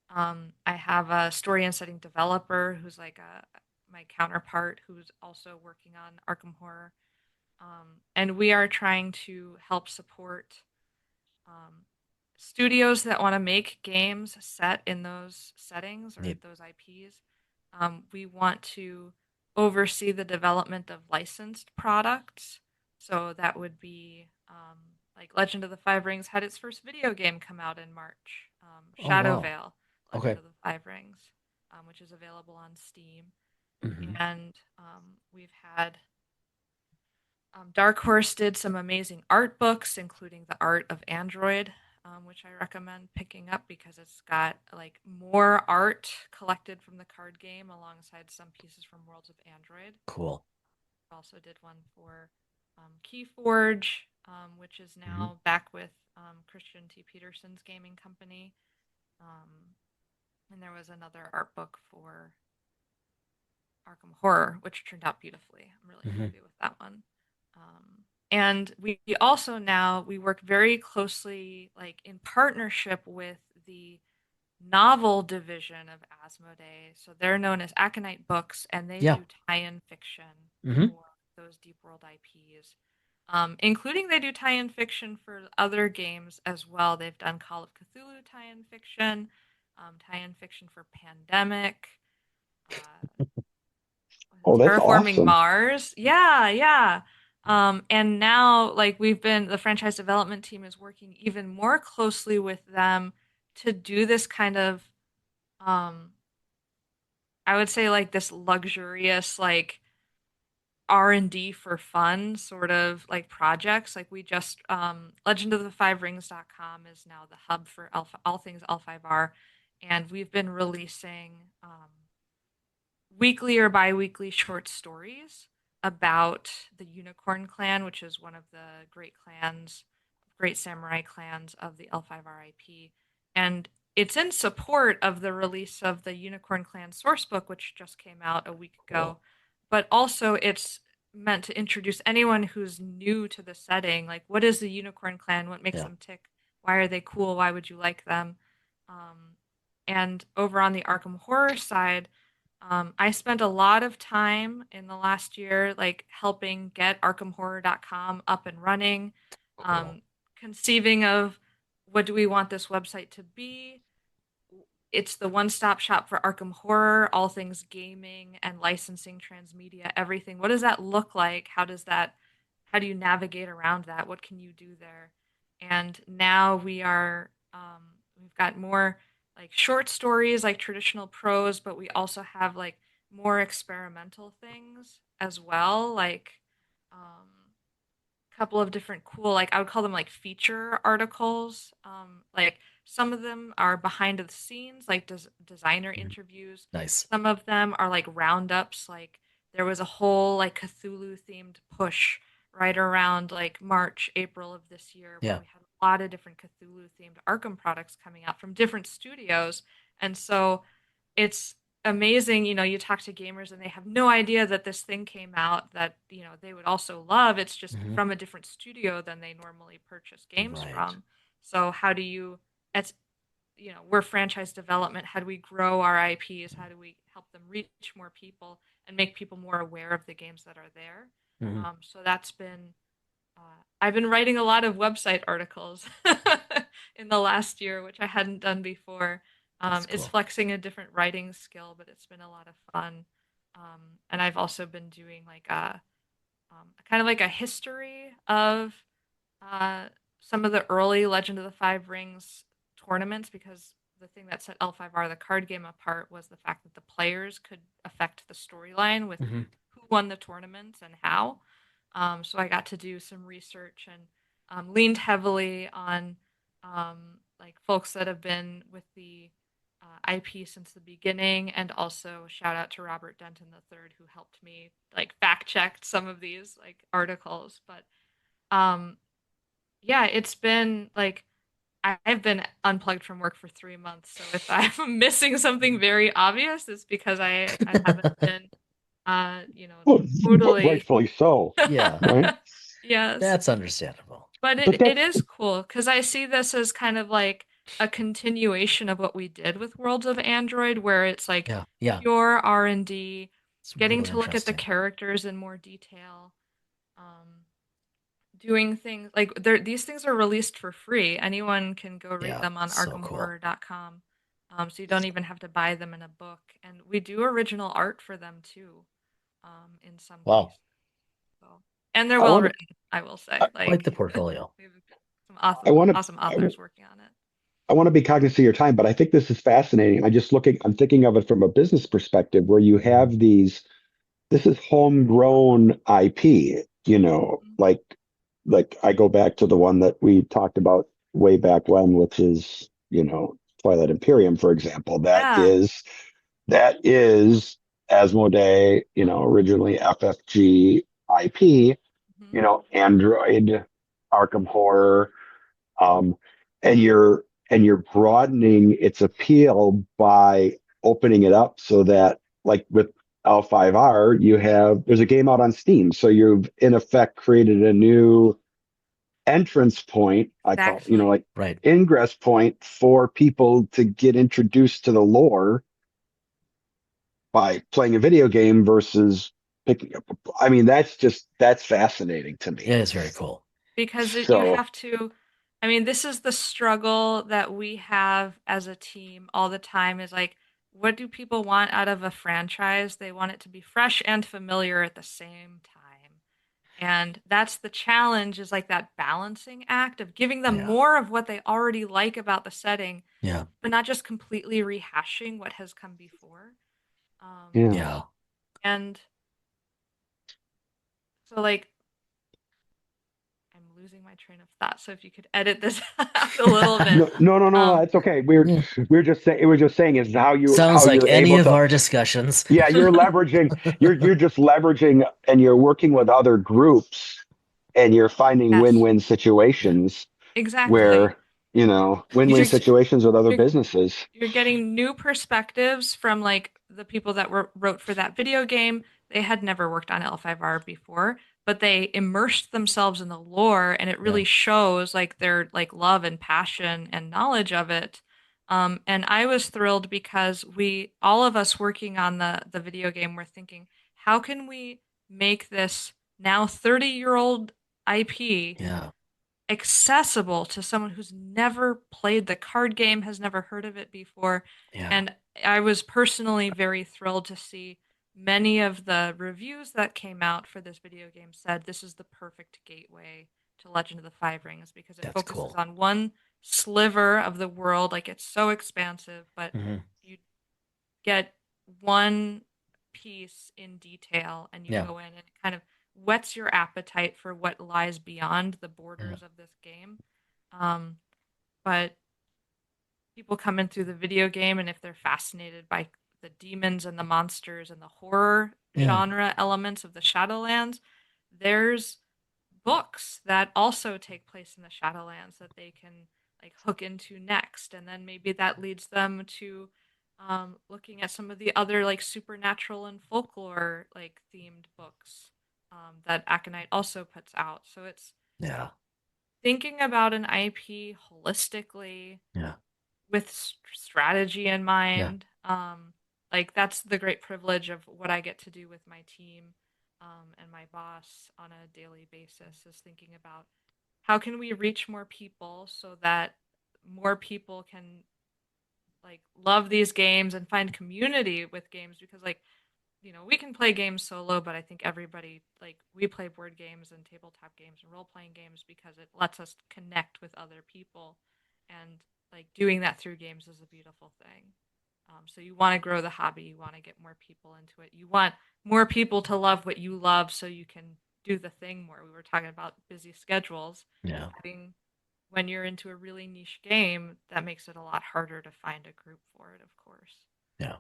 I have a story and setting developer who's like my counterpart who's also working on Arkham Horror. And we are trying to help support um, studios that want to make games set in those settings or Neat. those IPs. We want to oversee the development of licensed products. So that would be like Legend of the Five Rings had its first video game come out in March. Oh, Shadow wow. Veil, Legend Okay. of the Five Rings, which is available on Steam. Hmm. And we've had Dark Horse did some amazing art books, including The Art of Android, which I recommend picking up because it's got like more art collected from the card game alongside some pieces from Worlds of Android. Cool. Also did one for Keyforge, which is Mhm. now back with Christian T. Peterson's gaming company. Um, and there was another art book for Arkham Horror, which turned out beautifully. I'm really Hmm. happy with that one. And we also now we work very closely, like in partnership with the novel division of Asmodee. So they're known as Aconite Books, and they Yeah. do tie-in fiction Hmm. for those Deep World IPs. Including they do tie-in fiction for other games as well. They've done Call of Cthulhu tie-in fiction for Pandemic, uh, Oh, that's Terraforming awesome. Mars. Yeah, yeah. And now, like, the franchise development team is working even more closely with them to do this kind of, um, I would say, like, this luxurious, like, R&D for fun sort of like projects. Like we just, legendofthefiverings.com is now the hub for all things L5R. And we've been releasing, weekly or bi-weekly short stories about the Unicorn Clan, which is one of the great samurai clans of the L5RIP. And it's in support of the release of the Unicorn Clan sourcebook, which just came out a week Cool. ago. But also, it's meant to introduce anyone who's new to the setting. Like, what is the Unicorn Clan? What makes Yeah. them tick? Why are they cool? Why would you like them? And over on the Arkham Horror side, I spent a lot of time in the last year, like helping get ArkhamHorror.com up and running, Cool. um, conceiving of what do we want this website to be. It's the one-stop shop for Arkham Horror, all things gaming and licensing, transmedia, everything. What does that look like? How do you navigate around that? What can you do there? And now we've got more like short stories, like traditional prose, but we also have like more experimental things as well, like couple of different cool, like I would call them like feature articles. Like some of them are behind the scenes, like designer Mhm. interviews. Nice. Some of them are like roundups. Like there was a whole like Cthulhu themed push right around like March, April of this year, where Yeah. we had a lot of different Cthulhu themed Arkham products coming out from different studios. And so it's amazing, you talk to gamers and they have no idea that this thing came out that, they would also love. It's just Hmm. from a different studio than they normally purchase games Right. from. So how do you it's we're franchise development. How do we grow our IPs? How do we help them reach more people and make people more aware of the games that are there? Hmm. So that's been I've been writing a lot of website articles in the last year, which I hadn't done before. That's It's cool. flexing a different writing skill, but it's been a lot of fun. And I've also been doing like a kind of like a history of uh, some of the early Legend of the Five Rings tournaments, because the thing that set L5R, the card game, apart was the fact that the players could affect the storyline with Hmm. who won the tournaments and how. So I got to do some research and leaned heavily on like folks that have been with the IP since the beginning, and also shout out to Robert Denton III, who helped me like fact check some of these like articles. But um, yeah, it's been like I've been unplugged from work for 3 months. So if I'm missing something very obvious, it's because I haven't been you know, Well, totally. rightfully so, Yeah. right? Yes. That's understandable. But But it that's is cool because I see this as kind of like a continuation of what we did with Worlds of Android, where it's like Yeah. Yeah. pure R&D, It's getting really to look at the interesting. characters in more detail, doing things like these things are released for free. Anyone can go read Yeah. them on So cool. arkhamhorror.com. So you don't even have to buy them in a book. And we do original art for them too, in some Wow. cases. So, and they're I well want written, I will say. I, Quite Like the portfolio. we have some I awesome, want to awesome authors working on it. I want to be cognizant of your time, but I think this is fascinating. I'm thinking of it from a business perspective where you Mhm. have this is homegrown IP. you know, Mhm. like I go back to the one that we talked about way back when, which is, Twilight Imperium, for example. Yeah. That is Asmodee, originally FFG IP, Mhm. Android, Arkham Horror, um, and you're broadening its appeal by opening it up so that, like with L5R, there's a game out on Steam, so you've in effect created a new entrance point. I call, Exactly. like Right. ingress point for people to get introduced to the lore by playing a video game versus picking up. I mean, that's fascinating to It me. is very cool. Because you So have to, I mean, this is the struggle that we have as a team all the time is like, what do people want out of a franchise? They want it to be fresh and familiar at the same time. And that's the challenge is like that balancing act of giving them Yeah. more of what they already like about the setting, Yeah. but not just completely rehashing what has come before. Um, yeah. Yeah. and so like I'm losing my train of thought. So if you could edit this out a little bit. No, no, no, no, no. Um, It's okay. We're just saying is Sounds how like you're any able of to. our discussions. Yeah, you're just leveraging, and you're working with other groups, and you're finding yes, win-win Yeah. situations exactly. where, win-win You're, situations with other you're businesses. you're getting new perspectives from like the people that wrote for that video game. They had never worked on L5R before, but they immersed themselves in the lore and it Yeah. really shows like their like love and passion and knowledge of it. And I was thrilled because we all of us working on the video game were thinking, how can we make this now 30-year-old IP Yeah. accessible to someone who's never played the card game, has never heard of it before. Yeah. And I was personally very thrilled to see many of the reviews that came out for this video game said this is the perfect gateway to Legend of the Five Rings because it That's focuses cool. on one sliver of the world. Like it's so expansive, but Hmm. you get one piece in detail and you Yeah. go in and it kind of whets your appetite for what lies beyond the Yeah. borders of this game. Um, but people come in through the video game, and if they're fascinated by the demons and the monsters and the horror Yeah. genre elements of the Shadowlands, there's books that also take place in the Shadowlands that they can like hook into next, and then maybe that leads them to looking at some of the other like supernatural and folklore like themed books that Aconite also puts out. So it's Yeah. thinking about an IP holistically Yeah. with strategy in Yeah. mind. Like that's the great privilege of what I get to do with my team and my boss on a daily basis is thinking about how can we reach more people so that more people can like love these games and find community with games because like we can play games solo, but I think everybody like we play board games and tabletop games and role playing games because it lets us connect with other people, and like doing that through games is a beautiful thing. So you want to grow the hobby, you want to get more people into it, you want more people to love what you love, so you can do the thing more. We were talking about busy schedules. Yeah. Having when you're into a really niche game, that makes it a lot harder to find a group for it, of course. Yeah.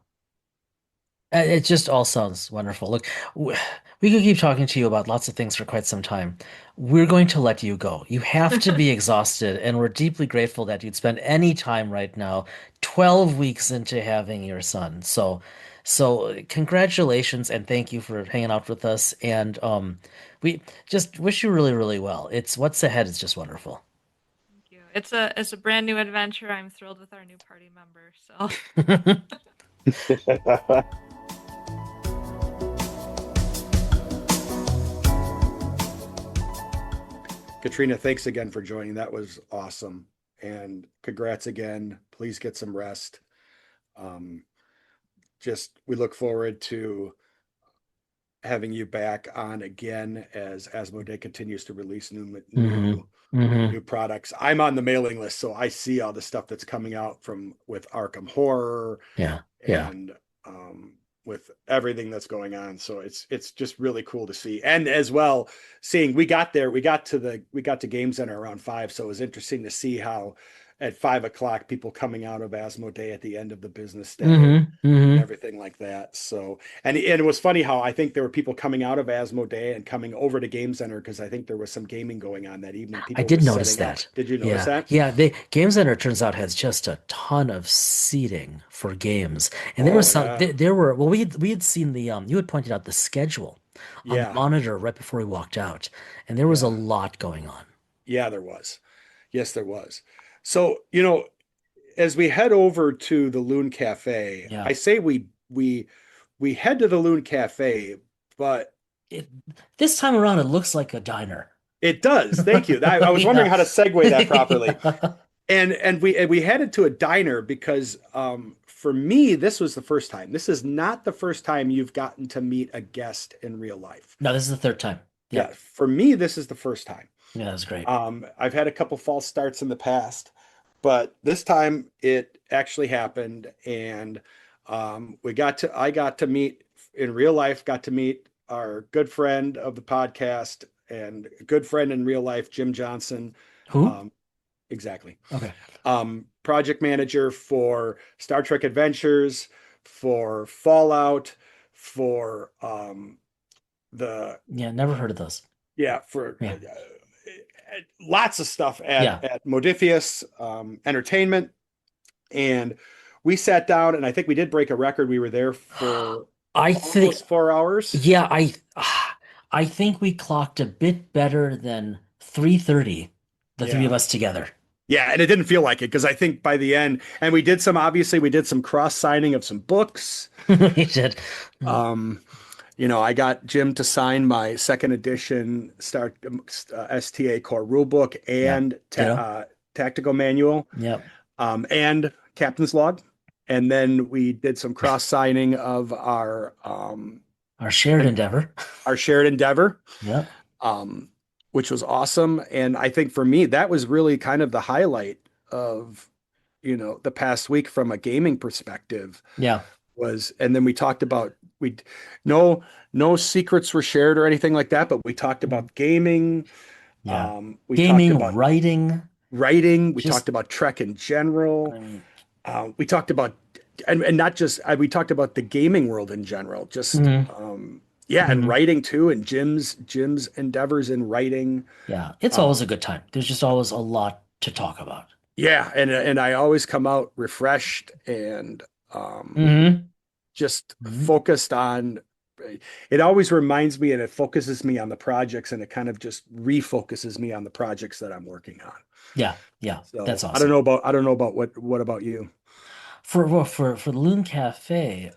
It just all sounds wonderful. Look, we could keep talking to you about lots of things for quite some time. We're going to let you go. You have to be exhausted, and we're deeply grateful that you'd spend any time right now, 12 weeks into having your son. So congratulations and thank you for hanging out with us. And we just wish you really, really well. It's what's ahead is just wonderful. Thank you. It's a brand new adventure. I'm thrilled with our new party member. So Katrina, thanks again for joining. That was awesome. And congrats again. Please get some rest. Um, just we look forward to having you back on again as Asmodee continues to release Hmm. Hmm. new products. I'm on the mailing list, so I see all the stuff that's coming out from with Arkham Horror Yeah. Yeah. and um, with everything that's going on. So it's just really cool to see. And as well, seeing we got there, we got to Game Center around 5. So it was interesting to see how at 5 o'clock people coming out of Asmodee at the end of the business day Hmm. Hmm. and everything like that. So and it was funny how I think there were people coming out of Asmodee and coming over to Game Center because I think there was some gaming going on that evening. I People were did notice setting up. that. Did you notice Yeah. that? Yeah. The Game Center turns out has just a ton of seating for games. And there was Oh some yeah. there were well we had seen the you had pointed out the schedule on the Yeah. monitor right before we walked out. And there was a Yeah. lot going on. Yeah, there was. Yes, there was. So, as we head over to the Loon Cafe, Yeah. I say we head to the Loon Cafe, but It, this time around it looks like a diner. it does. Thank you. I was wondering Yeah. how to segue that properly. Yeah. And we headed to a diner because for me this was the first time. This is not the first time you've gotten to meet a guest in real life. No, this is the third time. Yeah, Yep. for me this is the first time. Yeah, that's great. I've had a couple false starts in the past, but this time it actually happened, and I got to meet in real life, got to meet our good friend of the podcast and good friend in real life, Jim Johnson. Who? Um, exactly. Okay. Project manager for Star Trek Adventures, for Fallout, for the Yeah, never heard of those. yeah, for Yeah. lots of stuff Yeah. at Modifius Entertainment. And we sat down, and I think we did break a record. We were there for I think almost 4 hours. yeah, I think we clocked a bit better than 3:30, the three of Yeah. us together. Yeah. And it didn't feel like it because I think by the end, and obviously, we did some cross signing of some books. We did. Um, I got Jim to sign my second edition STA core rulebook Yeah. and Ditto. tactical manual. Yep. And Captain's Log. And then we did some cross signing of Our shared endeavor. our shared endeavor, Yep. um, which was awesome. And I think for me, that was really kind of the highlight of, the past week from a gaming perspective Yeah. and then we talked about, no, no secrets were shared or anything like that, but we talked about gaming. Yeah. We talked Gaming, about writing, writing. We just talked about Trek in general. I mean, We talked about, and not just, we talked about the gaming world in general, just, mhm, yeah, and mhm. writing too, and Jim's endeavors in writing. Yeah. It's Um, always a good time. There's just always a lot to talk about. yeah, and I always come out refreshed and Hmm. just Hmm. focused on. It always reminds me, and it focuses me on the projects, and it kind of just refocuses me on the projects that I'm working on. Yeah. Yeah. So That's awesome. I don't know about what about you? For the Loon Cafe,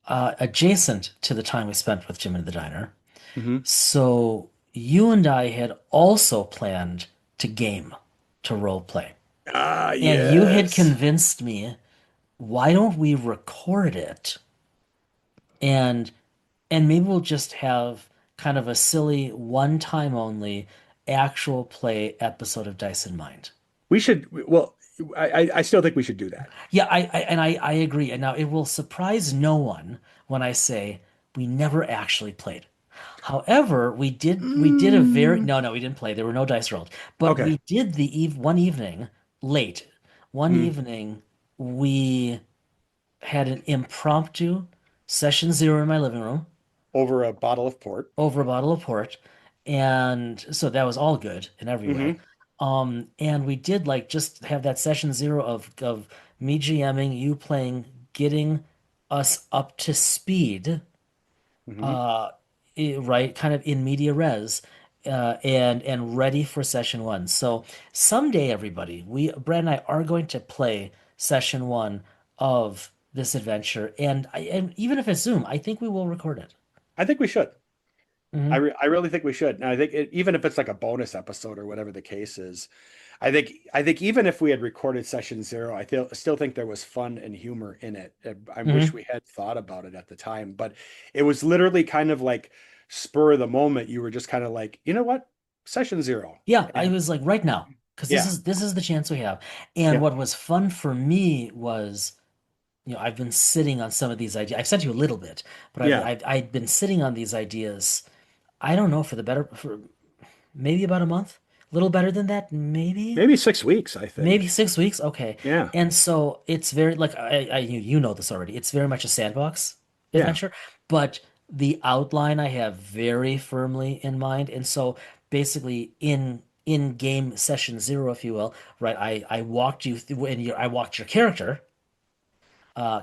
adjacent to the time we spent with Jim in the diner. Hmm. So you and I had also planned to game, to role play. Ah, And you had yes. convinced me, why don't we record it and maybe we'll just have kind of a silly one time only actual play episode of Dice in Mind. We should. Well, I still think we should do that. Yeah, I agree. And now it will surprise no one when I say we never actually played. However, we did a very Mm, no, we didn't play. There were no dice rolled. But okay. we did the one evening late. One Mm, evening we had an impromptu session zero in my living room over a bottle of port. over a bottle of port. And so that was all good in every way. Hmm. And we did like just have that session zero of me GMing, you playing, getting us up to speed, Hmm. uh, right, kind of in media res, and ready for session one. So someday, everybody, Brad and I are going to play session one of this adventure, and even if it's Zoom, I think we will record it. I think we should. Hmm. I really think we should. And I think even if it's like a bonus episode or whatever the case is, I think even if we had recorded session zero, still think there was fun and humor in it. I wish Hmm. we had thought about it at the time, but it was literally kind of like spur of the moment. You were just kind of like, you know what, session zero, Yeah, I and was like right now because this yeah, is this is the chance we have. And yeah, what was fun for me was I've been sitting on some of these ideas. I've sent you a little bit, but Yeah, I've been sitting on these ideas. I don't know, for maybe about a month, a little better than that, maybe. maybe 6 weeks, I Maybe think. 6 weeks. Okay. Yeah, And so it's very like you know this already. It's very much a sandbox yeah. adventure, but the outline I have very firmly in mind. And so basically in game session zero, if you will, right? I walked you through and I walked your character,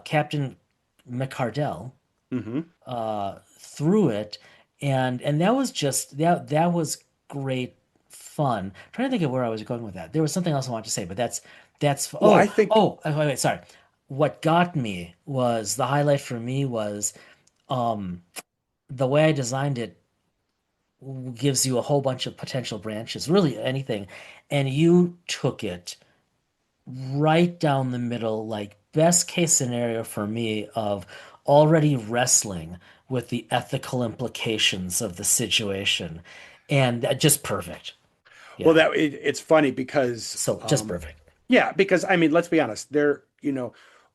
Captain McCardell, Hmm. through it, and that was just that was great fun. I'm trying to think of where I was going with that. There was something else I wanted to say, but that's Well, I think, wait, sorry. What got me was the highlight for me was um the way I designed it gives you a whole bunch of potential branches, really anything, and you took it right down the middle, like best case scenario for me of already wrestling with the ethical implications of the situation. And just perfect. well, Yeah. it's funny because, So just perfect. yeah, because I mean, let's be honest,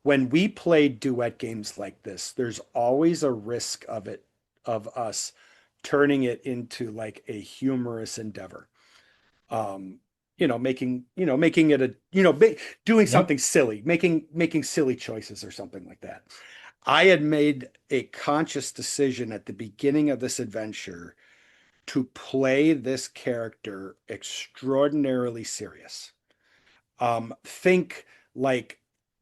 when we play duet games like this, there's always a risk of us turning it into like a humorous endeavor. Um, making it doing Yep. something silly, making silly choices or something like that. I had made a conscious decision at the beginning of this adventure to play this character extraordinarily serious. Think like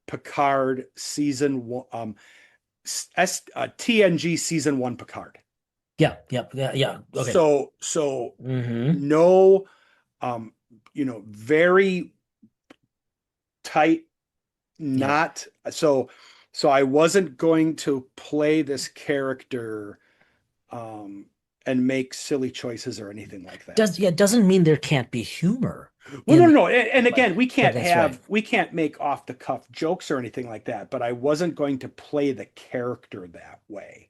Picard season one, TNG season one Picard. Yeah. Yep. Yeah. Yeah. Okay. So Hmm. no, um, very tight, Yep. not so. So I wasn't going to play this character um, and make silly choices or anything like that. Doesn't mean there can't be humor Well, no, in no, the no. And again, but that's right. we can't make off the cuff jokes or anything like that, but I wasn't going to play the character that way.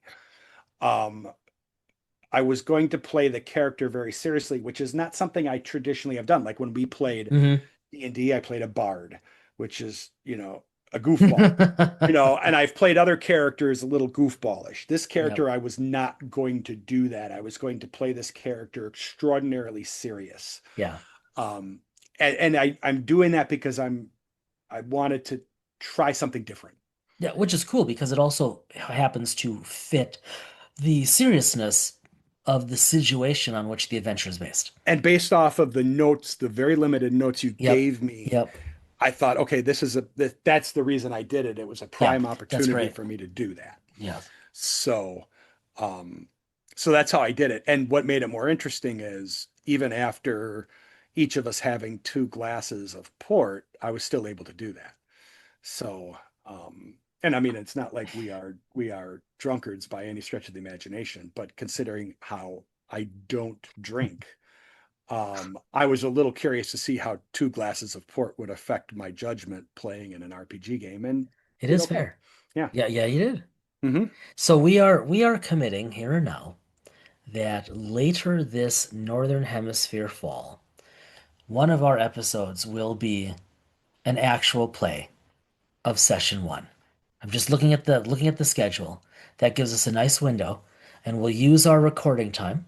Um, I was going to play the character very seriously, which is not something I traditionally have done. Like when we played Hmm. D&D, I played a bard, which is, a goofball. And I've played other characters a little goofballish. This Yep. character, I was not going to do that. I was going to play this character extraordinarily serious. Yeah. Um, and I'm doing that because I wanted to try something different. Yeah, which is cool because it also happens to fit the seriousness of the situation on which the adventure is based. And based off of the notes, the very limited notes you Yep. gave me, Yep. I thought, okay, that's the reason I did it. It was a Yeah. prime That's opportunity great. for me to do that. Yeah. So, um, so that's how I did it. And what made it more interesting is even after each of us having 2 glasses of port, I was still able to do that. So, and I mean, it's not like we are drunkards by any stretch of the imagination, but considering how I don't drink, I was a little curious to see how 2 glasses of port would affect my judgment playing in an RPG game, and It did is okay. fair. Yeah. Yeah, yeah, you did. Hmm. So we are committing here and now that later this Northern Hemisphere fall, one of our episodes will be an actual play of session one. I'm just looking at the schedule. That gives us a nice window, and we'll use our recording time.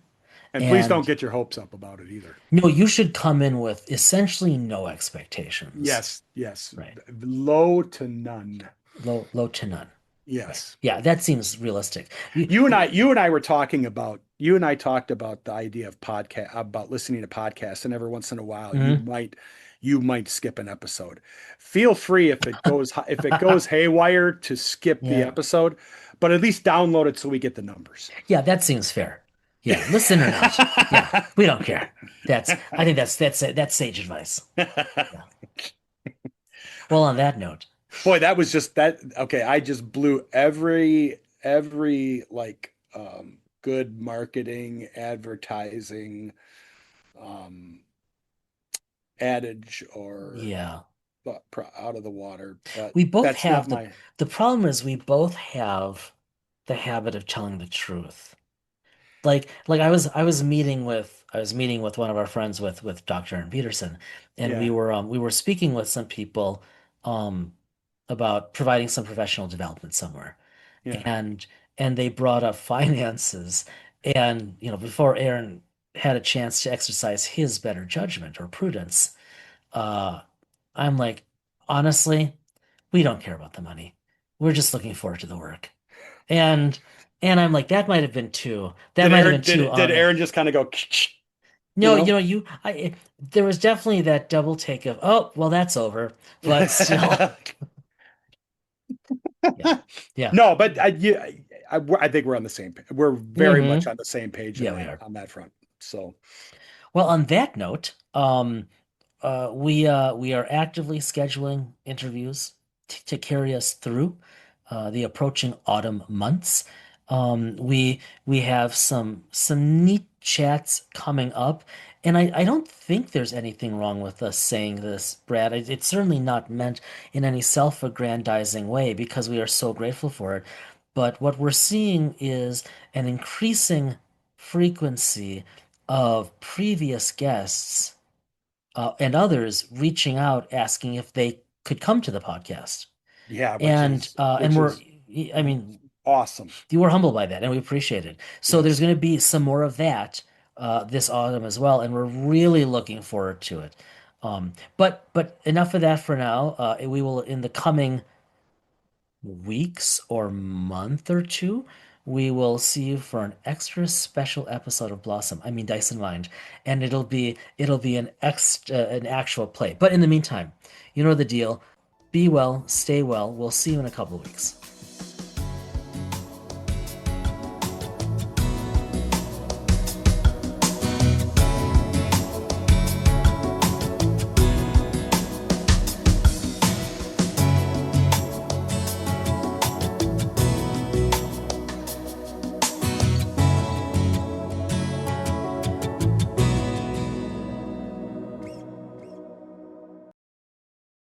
And please don't And get your hopes up about it either. no, you should come in with essentially no expectations. Yes, yes. Right. Low to none. Low to none. Right. Yes. Yeah, that seems realistic. You and I were talking about you and I talked about the idea of podcast about listening to podcasts, and every once in a while Mhm. you might skip an episode. Feel free if it goes haywire to skip the Yeah. episode, but at least download it so we get the numbers. Yeah, that seems fair. Yeah, listen or not. Yeah, we don't care. I think that's sage advice. Yeah. Well, on that note, Boy, that was just that. Okay, I just blew every like good marketing, advertising, um, adage or yeah. out of the water. But We both that's not have the my. the problem is we both have the habit of telling the truth. Like I was meeting with one of our friends with Dr. Aaron Peterson, and we Yeah. were we were speaking with some people. Um about providing some professional development somewhere. Yeah. And they brought up finances. And, before Aaron had a chance to exercise his better judgment or prudence, uh, I'm like, honestly, we don't care about the money. We're just looking forward to the work. And I'm like, that might have been too. That Did might have Aaron been too did on it. Aaron just kind of go, you No, know? there was definitely that double take of, oh, well, that's over. But still, yeah, yeah. No, but I think we're on the same page. We're very much Hmm. on the same page in Yeah, we that are. on that front. So Well, on that note, we are actively scheduling interviews to carry us through the approaching autumn months. We have some neat chats coming up, and I don't think there's anything wrong with us saying this, Brad. It's certainly not meant in any self-aggrandizing way because we are so grateful for it. But what we're seeing is an increasing frequency of previous guests and others reaching out asking if they could come to the podcast. yeah, And which is I mean, awesome. you were humbled by that, and we appreciate it. So there's Yes. going to be some more of that this autumn as well, and we're really looking forward to it. But enough of that for now. We will in the coming weeks or month or two, we will see you for an extra special episode of Blossom. I mean Dice and Mind, and it'll be an actual play. But in the meantime, you know the deal. Be well, stay well. We'll see you in a couple of weeks.